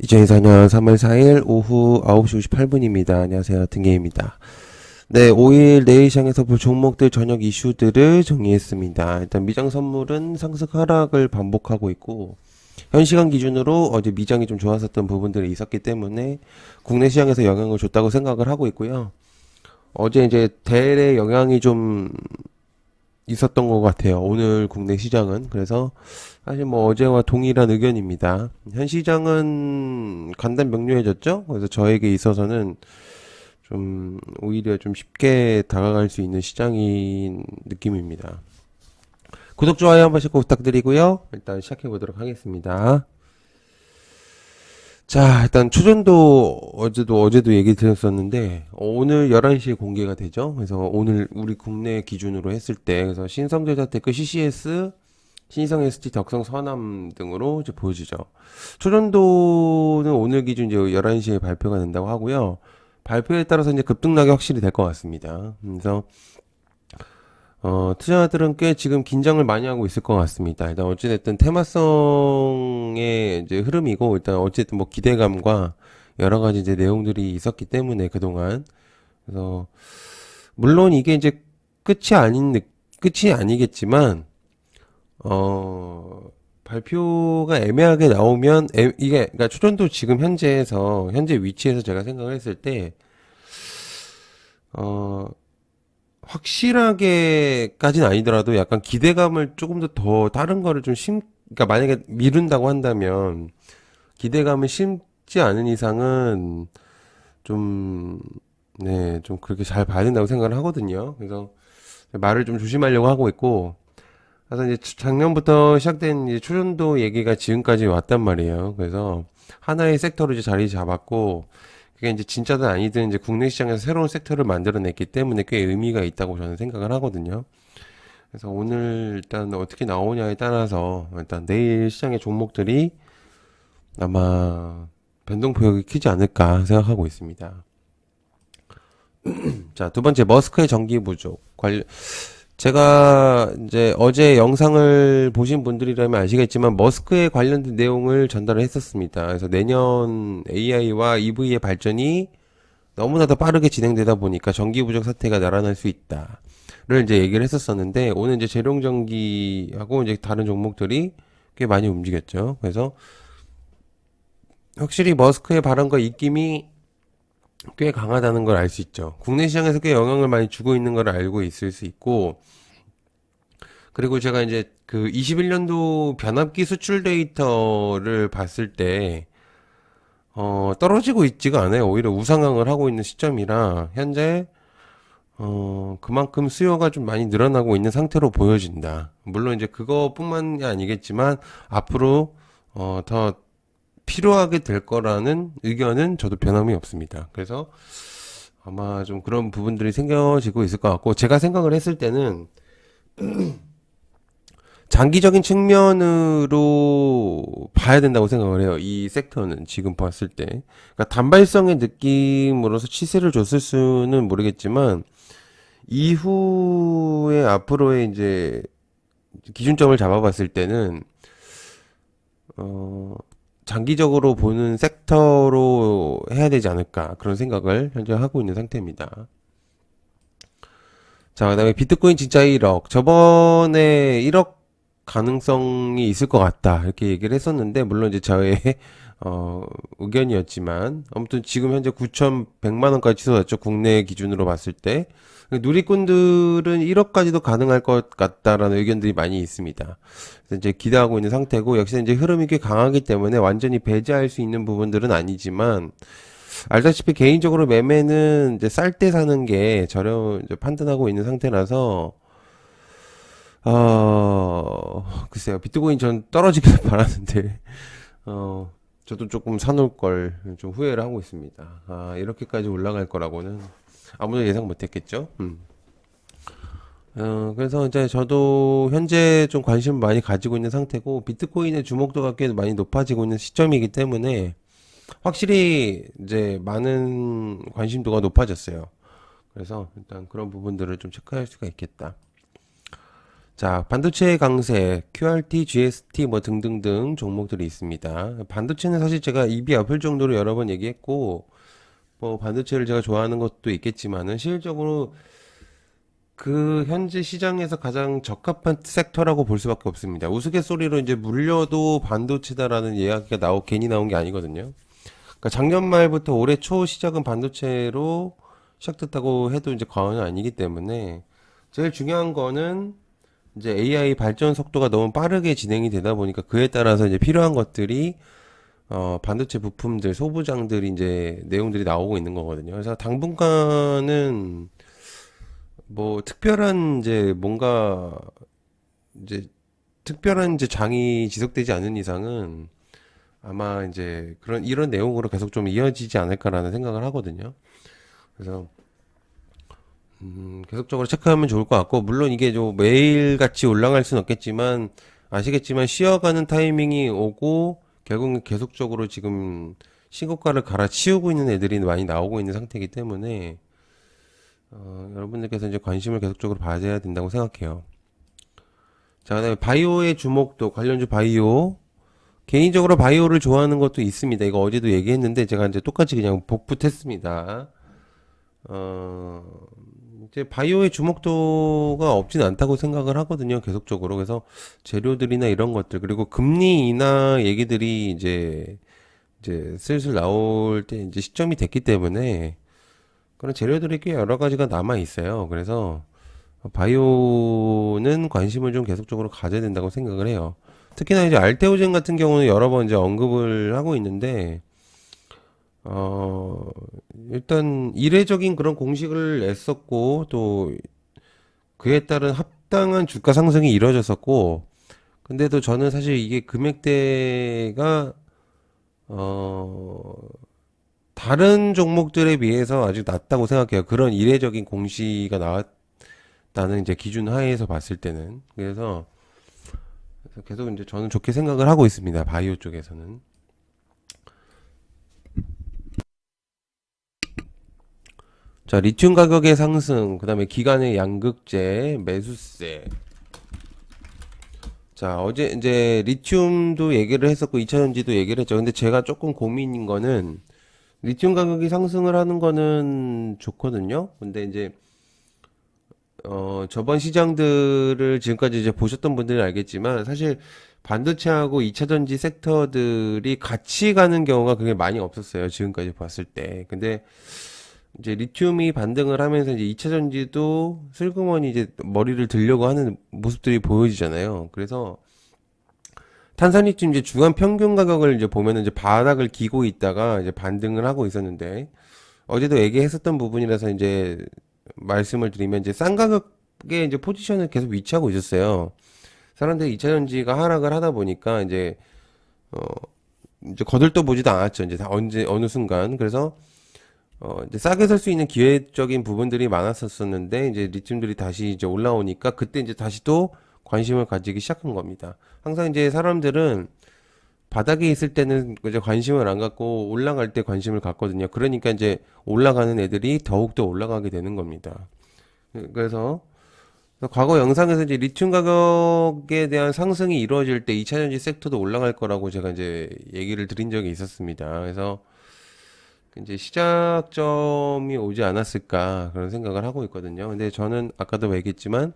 2024년 3월 4일 오후 9시 58분입니다. 안녕하세요. 등계입니다. 네, 5일 내일 시장에서 볼 종목들 저녁 이슈들을 정리했습니다. 일단 미장 선물은 상승 하락을 반복하고 있고, 현 시간 기준으로 어제 미장이 좀 좋았었던 부분들이 있었기 때문에 국내 시장에서 영향을 줬다고 생각을 하고 있고요. 어제 이제 대의 영향이 좀 있었던 것 같아요. 오늘 국내 시장은. 그래서 사실 뭐 어제와 동일한 의견입니다. 현 시장은 간단 명료해졌죠? 그래서 저에게 있어서는 좀 오히려 좀 쉽게 다가갈 수 있는 시장인 느낌입니다. 구독, 좋아요 한 번씩 꼭 부탁드리고요. 일단 시작해 보도록 하겠습니다. 자, 일단 초전도 어제도 얘기 드렸었는데 오늘 11시에 공개가 되죠. 그래서 오늘 우리 국내 기준으로 했을 때 그래서 신성제자테크 CCS, 신성 ST, 덕성 서남 등으로 이제 보여주죠. 초전도는 오늘 기준 이제 11시에 발표가 된다고 하고요. 발표에 따라서 이제 급등락이 확실히 될 것 같습니다. 그래서 투자자들은 꽤 지금 긴장을 많이 하고 있을 것 같습니다. 일단 어찌됐든 테마성의 이제 흐름이고, 일단 어쨌든 뭐 기대감과 여러 가지 이제 내용들이 있었기 때문에 그동안. 그래서, 물론 이게 이제 끝이 아니겠지만, 발표가 애매하게 나오면, 이게, 그러니까 초전도 지금 현재 위치에서 제가 생각을 했을 때, 어, 확실하게까지는 아니더라도 약간 기대감을 조금 더 다른 거를 그러니까 만약에 미룬다고 한다면 기대감을 심지 않은 이상은 좀, 네, 좀 그렇게 잘 봐야 된다고 생각을 하거든요. 그래서 말을 좀 조심하려고 하고 있고, 그래서 이제 작년부터 시작된 이제 초전도 얘기가 지금까지 왔단 말이에요. 그래서 하나의 섹터로 이제 자리 잡았고, 그게 이제 진짜든 아니든 이제 국내 시장에서 새로운 섹터를 만들어냈기 때문에 꽤 의미가 있다고 저는 생각을 하거든요. 그래서 오늘 일단 어떻게 나오냐에 따라서 일단 내일 시장의 종목들이 아마 변동폭이 크지 않을까 생각하고 있습니다. 자, 두 번째 머스크의 전기 부족 제가 이제 어제 영상을 보신 분들이라면 아시겠지만 머스크에 관련된 내용을 전달을 했었습니다. 그래서 내년 AI와 EV의 발전이 너무나 도 빠르게 진행되다 보니까 전기 부족 사태가 날아날 수 있다를 이제 얘기를 했었었는데 오늘 이제 재룡전기하고 이제 다른 종목들이 꽤 많이 움직였죠. 그래서 확실히 머스크의 발언과 입김이 꽤 강하다는 걸 알 수 있죠. 국내 시장에서 꽤 영향을 많이 주고 있는 걸 알고 있을 수 있고, 그리고 제가 이제 그 21년도 변압기 수출 데이터를 봤을 때, 떨어지고 있지가 않아요. 오히려 우상향을 하고 있는 시점이라, 현재, 그만큼 수요가 좀 많이 늘어나고 있는 상태로 보여진다. 물론 이제 그거뿐만이 아니겠지만, 앞으로, 더 필요하게 될 거라는 의견은 저도 변함이 없습니다. 그래서 아마 좀 그런 부분들이 생겨지고 있을 것 같고, 제가 생각을 했을 때는, 장기적인 측면으로 봐야 된다고 생각을 해요. 이 섹터는 지금 봤을 때. 그러니까 단발성의 느낌으로서 치세를 줬을 수는 모르겠지만, 이후에 앞으로의 이제 기준점을 잡아봤을 때는, 어, 장기적으로 보는 섹터로 해야 되지 않을까. 그런 생각을 현재 하고 있는 상태입니다. 자, 그다음에 비트코인 진짜 1억. 저번에 1억 가능성이 있을 것 같다. 이렇게 얘기를 했었는데, 물론 이제 저의, 의견이었지만, 아무튼 지금 현재 9,100만 원까지 치솟았죠. 국내 기준으로 봤을 때. 누리꾼들은 1억까지도 가능할 것 같다라는 의견들이 많이 있습니다. 그래서 이제 기대하고 있는 상태고, 역시 이제 흐름이 꽤 강하기 때문에 완전히 배제할 수 있는 부분들은 아니지만, 알다시피 개인적으로 매매는 이제 쌀 때 사는 게 이제 판단하고 있는 상태라서, 글쎄요. 비트코인 전 떨어지길 바라는데, 저도 조금 사놓을 걸 좀 후회를 하고 있습니다. 이렇게까지 올라갈 거라고는 아무도 예상 못 했겠죠? 그래서 이제 저도 현재 좀 관심을 많이 가지고 있는 상태고, 비트코인의 주목도가 꽤 많이 높아지고 있는 시점이기 때문에, 확실히 이제 많은 관심도가 높아졌어요. 그래서 일단 그런 부분들을 좀 체크할 수가 있겠다. 자, 반도체 강세, QRT, GST 뭐 등등등 종목들이 있습니다. 반도체는 사실 제가 입이 아플 정도로 여러 번 얘기했고, 뭐 반도체를 제가 좋아하는 것도 있겠지만은 실질적으로 그 현재 시장에서 가장 적합한 섹터라고 볼 수밖에 없습니다. 우스갯소리로 이제 물려도 반도체다라는 이야기가 괜히 나온 게 아니거든요. 그러니까 작년 말부터 올해 초 시작은 반도체로 시작됐다고 해도 이제 과언은 아니기 때문에 제일 중요한 거는 이제 AI 발전 속도가 너무 빠르게 진행이 되다 보니까 그에 따라서 이제 필요한 것들이 반도체 부품들, 소부장들이 이제 내용들이 나오고 있는 거거든요. 그래서 당분간은 뭐 특별한 이제 뭔가 이제 특별한 이제 장이 지속되지 않는 이상은 아마 이제 그런 이런 내용으로 계속 좀 이어지지 않을까라는 생각을 하거든요. 그래서 계속적으로 체크하면 좋을 것 같고, 물론 이게 좀 매일같이 올라갈 수는 없겠지만, 아시겠지만 쉬어가는 타이밍이 오고, 결국은 계속적으로 지금 신고가를 갈아치우고 있는 애들이 많이 나오고 있는 상태이기 때문에, 여러분들께서 이제 관심을 계속적으로 가져야 된다고 생각해요. 자, 그다음에 바이오의 주목도, 관련주 바이오. 개인적으로 바이오를 좋아하는 것도 있습니다. 이거 어제도 얘기했는데, 제가 이제 똑같이 그냥 복붙했습니다. 어, 이제 바이오의 주목도가 없진 않다고 생각을 하거든요. 계속적으로. 그래서 재료들이나 이런 것들, 그리고 금리 인하 얘기들이 이제 슬슬 나올 때 이제 시점이 됐기 때문에 그런 재료들이 꽤 여러 가지가 남아 있어요. 그래서 바이오는 관심을 좀 계속적으로 가져야 된다고 생각을 해요. 특히나 이제 알테오젠 같은 경우는 여러 번 이제 언급을 하고 있는데, 어, 일단 이례적인 그런 공식을 냈었고, 또 그에 따른 합당한 주가 상승이 이뤄졌었고, 근데도 저는 사실 이게 금액대가, 어, 다른 종목들에 비해서 아직 낮다고 생각해요. 그런 이례적인 공시가 나왔다는 이제 기준 하에서 봤을 때는. 그래서 계속 이제 저는 좋게 생각을 하고 있습니다. 바이오 쪽에서는. 자, 리튬 가격의 상승, 그 다음에 기관의 양극재, 매수세. 자, 어제 이제 리튬도 얘기를 했었고, 2차전지도 얘기를 했죠. 근데 제가 조금 고민인 거는, 리튬 가격이 상승을 하는 거는 좋거든요. 근데 이제, 저번 시장들을 지금까지 이제 보셨던 분들은 알겠지만, 사실 반도체하고 2차전지 섹터들이 같이 가는 경우가 그게 많이 없었어요. 지금까지 봤을 때. 근데, 이제 리튬이 반등을 하면서 이제 2차 전지도 슬그머니 이제 머리를 들려고 하는 모습들이 보여지잖아요. 그래서 탄산리튬 이제 주간 평균 가격을 이제 보면은 이제 바닥을 기고 있다가 이제 반등을 하고 있었는데, 어제도 얘기했었던 부분이라서 이제 말씀을 드리면, 이제 싼 가격에 이제 포지션을 계속 위치하고 있었어요. 사람들이 2차 전지가 하락을 하다 보니까 어 이제 거들떠 보지도 않았죠. 이제 다 언제 어느 순간. 그래서 이제 싸게 살 수 있는 기회적인 부분들이 많았었는데, 이제 리튬들이 다시 이제 올라오니까, 그때 이제 다시 또 관심을 가지기 시작한 겁니다. 항상 이제 사람들은 바닥에 있을 때는 이제 관심을 안 갖고 올라갈 때 관심을 갖거든요. 그러니까 이제 올라가는 애들이 더욱더 올라가게 되는 겁니다. 그래서 과거 영상에서 이제 리튬 가격에 대한 상승이 이루어질 때 2차전지 섹터도 올라갈 거라고 제가 이제 얘기를 드린 적이 있었습니다. 그래서 이제 시작점이 오지 않았을까 그런 생각을 하고 있거든요. 근데 저는 아까도 얘기했지만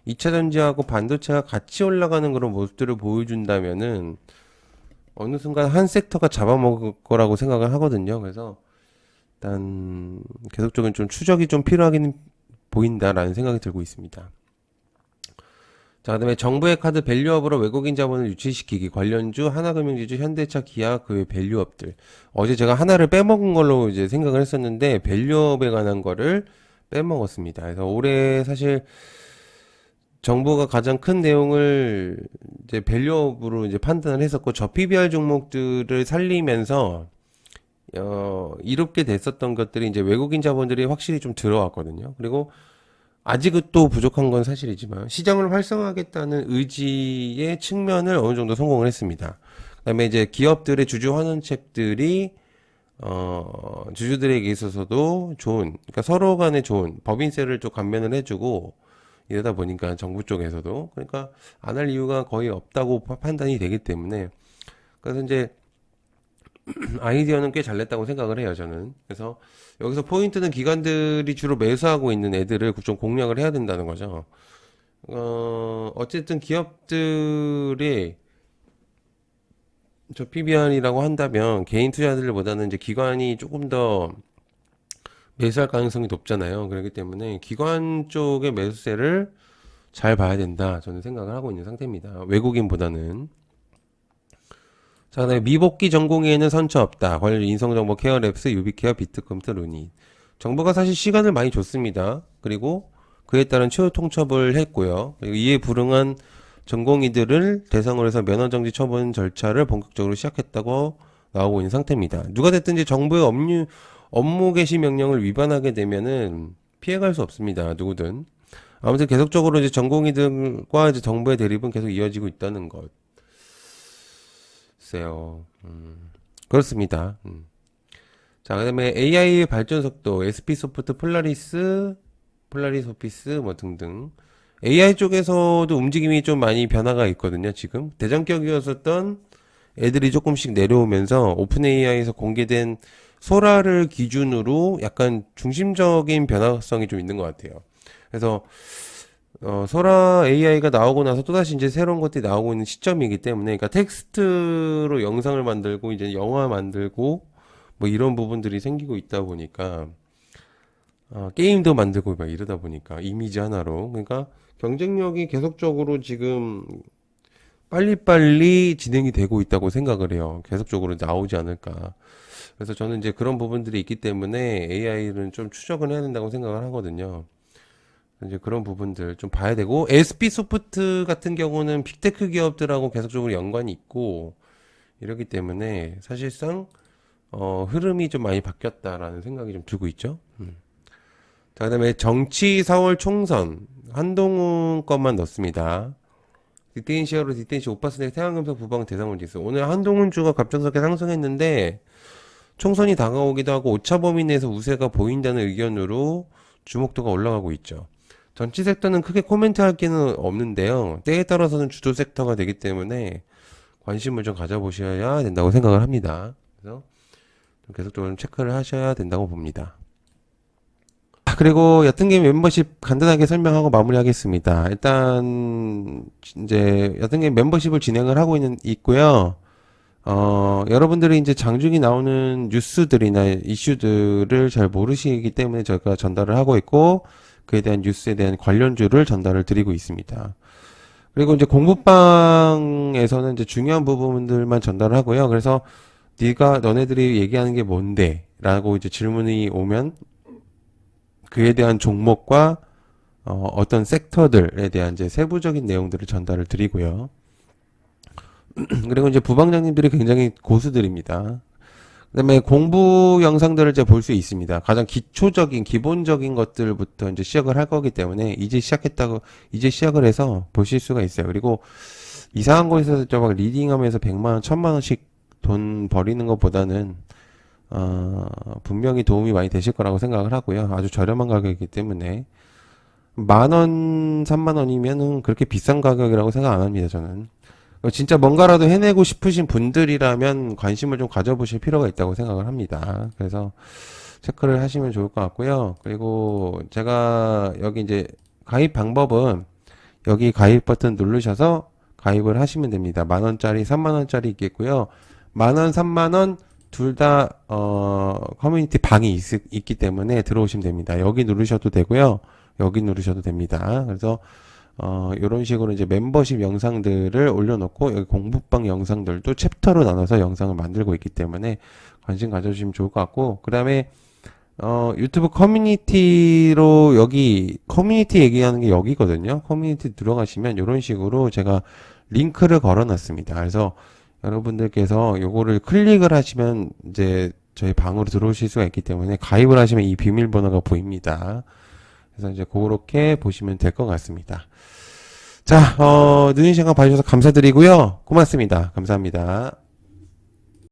2차 전지하고 반도체가 같이 올라가는 그런 모습들을 보여준다면은 어느 순간 한 섹터가 잡아먹을 거라고 생각을 하거든요. 그래서 일단 계속적인 좀 추적이 좀 필요하긴 보인다라는 생각이 들고 있습니다. 자, 그다음에 정부의 카드 밸류업으로 외국인 자본을 유치시키기, 관련주 하나금융지주, 현대차, 기아, 그 외 밸류업들. 어제 제가 하나를 빼먹은 걸로 이제 생각을 했었는데 밸류업에 관한 거를 빼먹었습니다. 그래서 올해 사실 정부가 가장 큰 내용을 이제 밸류업으로 이제 판단을 했었고, 저 PBR 종목들을 살리면서 이롭게 됐었던 것들이 이제 외국인 자본들이 확실히 좀 들어왔거든요. 그리고 아직은 또 부족한 건 사실이지만 시장을 활성화하겠다는 의지의 측면을 어느 정도 성공을 했습니다. 그다음에 이제 기업들의 주주 환원책들이 주주들에게 있어서도 좋은, 그러니까 서로 간에 좋은 법인세를 좀 감면을 해주고, 이러다 보니까 정부 쪽에서도 그러니까 안 할 이유가 거의 없다고 판단이 되기 때문에 그래서 이제 아이디어는 꽤 잘 냈다고 생각을 해요, 저는. 그래서 여기서 포인트는 기관들이 주로 매수하고 있는 애들을 좀 공략을 해야 된다는 거죠. 어쨌든 기업들이 저 PBR이라고 한다면 개인 투자들보다는 이제 기관이 조금 더 매수할 가능성이 높잖아요. 그렇기 때문에 기관 쪽의 매수세를 잘 봐야 된다. 저는 생각을 하고 있는 상태입니다. 외국인보다는. 자, 그다음에 미복귀 전공에는 선처 없다. 관련 인성정보 케어랩스, 유비케어, 비트컴퓨터, 루니. 정부가 사실 시간을 많이 줬습니다. 그리고 그에 따른 추후 통첩을 했고요. 그리고 이에 불응한 전공의들을 대상으로 해서 면허정지 처분 절차를 본격적으로 시작했다고 나오고 있는 상태입니다. 누가 됐든지 정부의 업무 개시 명령을 위반하게 되면은 피해갈 수 없습니다. 누구든. 아무튼 계속적으로 이제 전공의들과 이제 정부의 대립은 계속 이어지고 있다는 것. 글쎄요. 그렇습니다. 자, 그다음에 AI 발전 속도, SP 소프트, 폴라리스 오피스 뭐 등등. AI 쪽에서도 움직임이 좀 많이 변화가 있거든요, 지금. 대장격이었었던 애들이 조금씩 내려오면서 오픈 AI에서 공개된 소라를 기준으로 약간 중심적인 변화성이 좀 있는 것 같아요. 그래서 소라 AI가 나오고 나서 또다시 이제 새로운 것들이 나오고 있는 시점이기 때문에, 그러니까 텍스트로 영상을 만들고 이제 영화 만들고 뭐 이런 부분들이 생기고 있다 보니까 게임도 만들고 막 이러다 보니까 이미지 하나로 그러니까 경쟁력이 계속적으로 지금 빨리빨리 진행이 되고 있다고 생각을 해요. 계속적으로 나오지 않을까. 그래서 저는 이제 그런 부분들이 있기 때문에 AI는 좀 추적을 해야 된다고 생각을 하거든요. 이제 그런 부분들 좀 봐야 되고, SP 소프트 같은 경우는 빅테크 기업들하고 계속적으로 연관이 있고 이러기 때문에 사실상 흐름이 좀 많이 바뀌었다라는 생각이 좀 들고 있죠. 자, 그다음에 정치 4월 총선 한동훈 것만 넣습니다. 디테인시어로 디테인시 5% 태양금속 부방 대상원 지수. 오늘 한동훈 주가 갑작스럽게 상승했는데 총선이 다가오기도 하고 오차 범위 내에서 우세가 보인다는 의견으로 주목도가 올라가고 있죠. 전체 섹터는 크게 코멘트할 게는 없는데요. 때에 따라서는 주도 섹터가 되기 때문에 관심을 좀 가져보셔야 된다고 생각을 합니다. 그래서 계속적으로 체크를 하셔야 된다고 봅니다. 그리고 여튼게임 멤버십 간단하게 설명하고 마무리하겠습니다. 일단 이제 여튼게임 멤버십을 진행을 하고 있고요. 여러분들이 이제 장중에 나오는 뉴스들이나 이슈들을 잘 모르시기 때문에 저희가 전달을 하고 있고, 그에 대한 뉴스에 대한 관련주를 전달을 드리고 있습니다. 그리고 이제 공부방에서는 이제 중요한 부분들만 전달을 하고요. 그래서 너네들이 얘기하는 게 뭔데? 라고 이제 질문이 오면 그에 대한 종목과 어떤 섹터들에 대한 이제 세부적인 내용들을 전달을 드리고요. 그리고 이제 부방장님들이 굉장히 고수들입니다. 그다음에 공부 영상들을 이제 볼 수 있습니다. 가장 기초적인 기본적인 것들부터 이제 시작을 할 거기 때문에 이제 시작을 해서 보실 수가 있어요. 그리고 이상한 곳에서 저 막 리딩하면서 100만 원, 1000만 원씩 돈 버리는 것보다는 분명히 도움이 많이 되실 거라고 생각을 하고요. 아주 저렴한 가격이기 때문에 10,000원, 30,000원이면은 그렇게 비싼 가격이라고 생각 안 합니다, 저는. 진짜 뭔가라도 해내고 싶으신 분들이라면 관심을 좀 가져보실 필요가 있다고 생각을 합니다. 그래서 체크를 하시면 좋을 것 같고요. 그리고 제가 여기 이제 가입 방법은 여기 가입 버튼 누르셔서 가입을 하시면 됩니다. 10,000원짜리, 30,000원짜리 있겠고요. 10,000원, 30,000원 둘 다 커뮤니티 방이 있기 때문에 들어오시면 됩니다. 여기 누르셔도 되고요. 여기 누르셔도 됩니다. 그래서 요런 식으로 이제 멤버십 영상들을 올려놓고 여기 공부방 영상들도 챕터로 나눠서 영상을 만들고 있기 때문에 관심 가져주시면 좋을 것 같고, 그 다음에 유튜브 커뮤니티로 여기 커뮤니티 얘기하는 게 여기거든요. 커뮤니티 들어가시면 요런 식으로 제가 링크를 걸어놨습니다. 그래서 여러분들께서 요거를 클릭을 하시면 이제 저희 방으로 들어오실 수가 있기 때문에 가입을 하시면 이 비밀번호가 보입니다. 그래서 이제 그렇게 보시면 될 것 같습니다. 자, 늦은 시간 봐주셔서 감사드리고요. 고맙습니다. 감사합니다.